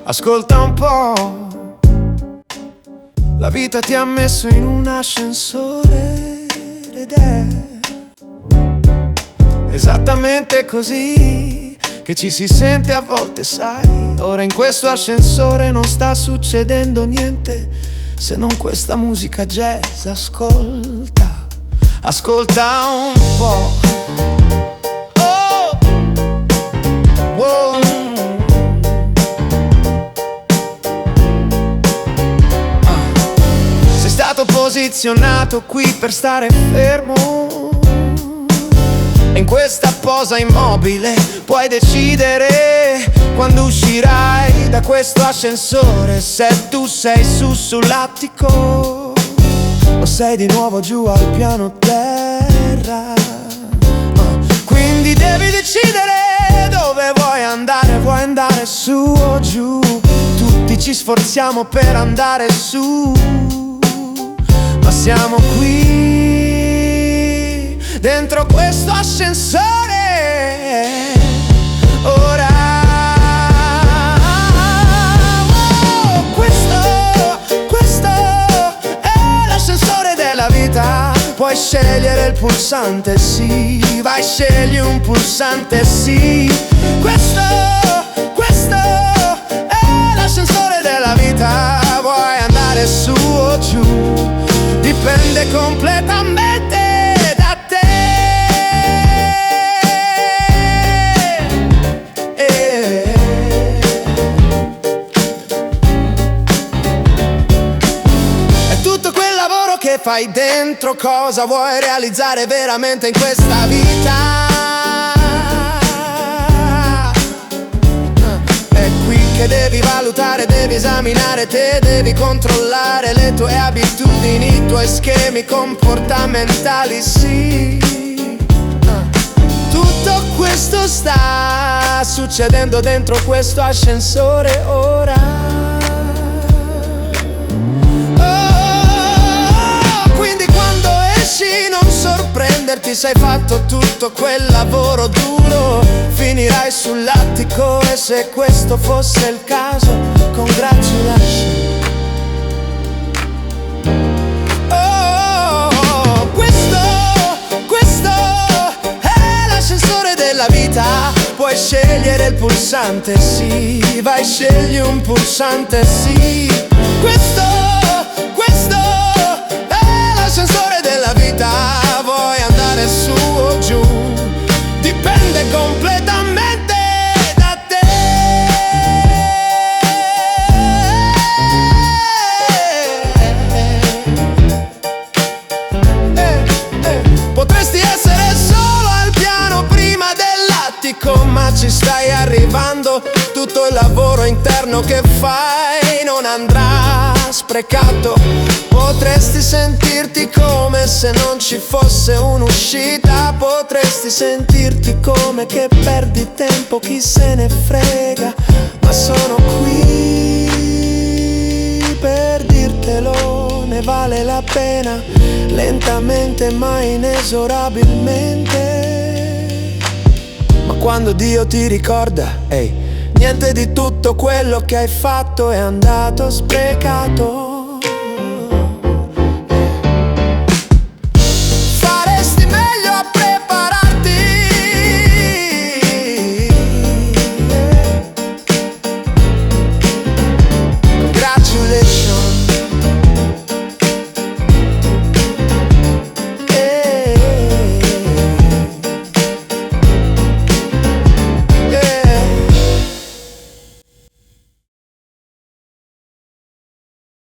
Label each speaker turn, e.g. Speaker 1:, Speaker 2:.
Speaker 1: Ascolta un po', la vita ti ha messo in un ascensore ed è esattamente così che ci si sente a volte, sai. Ora in questo ascensore non sta succedendo niente se non questa musica jazz. Ascolta, ascolta un po'. Oh, wow. Sei stato posizionato qui per stare fermo, e in questa posa immobile puoi decidere quando uscirai da questo ascensore. Se tu sei su sull'attico o sei di nuovo giù al piano terra. Quindi devi decidere dove vuoi andare su o giù. Tutti ci sforziamo per andare su, ma siamo qui dentro questo ascensore ora. Questo è l'ascensore della vita. Puoi scegliere il pulsante, sì. Vai, scegli un pulsante, sì. Questo è l'ascensore della vita. Vuoi andare su o giù, dipende completamente da te. È tutto quel lavoro che fai dentro. Cosa vuoi realizzare veramente in questa vita? È qui che devi valutare, devi esaminare te, devi controllare le tue abitudini, i tuoi schemi comportamentali, sì. Tutto questo sta succedendo dentro questo ascensore ora. Quindi quando esci non sorprenderti se hai fatto tutto quel lavoro duro. Finirai sull'attico e se questo fosse il caso, congratulations. Questo è l'ascensore della vita. Puoi scegliere il pulsante, sì. Vai, scegli un pulsante, sì. Questo è l'ascensore della vita. Vuoi andare su o giù, dipende completamente da te. Potresti essere solo al piano prima dell'attico, ma ci stai arrivando. Tutto il lavoro interno che fai non andrà sprecato. Potresti sentirti come se non ci fosse un'uscita. Potresti sentirti come che perdi tempo, chi se ne frega. Ma sono qui per dirtelo, ne vale la pena. Lentamente ma inesorabilmente. Ma quando Dio ti ricorda, ehi, niente di tutto quello che hai fatto è andato sprecato.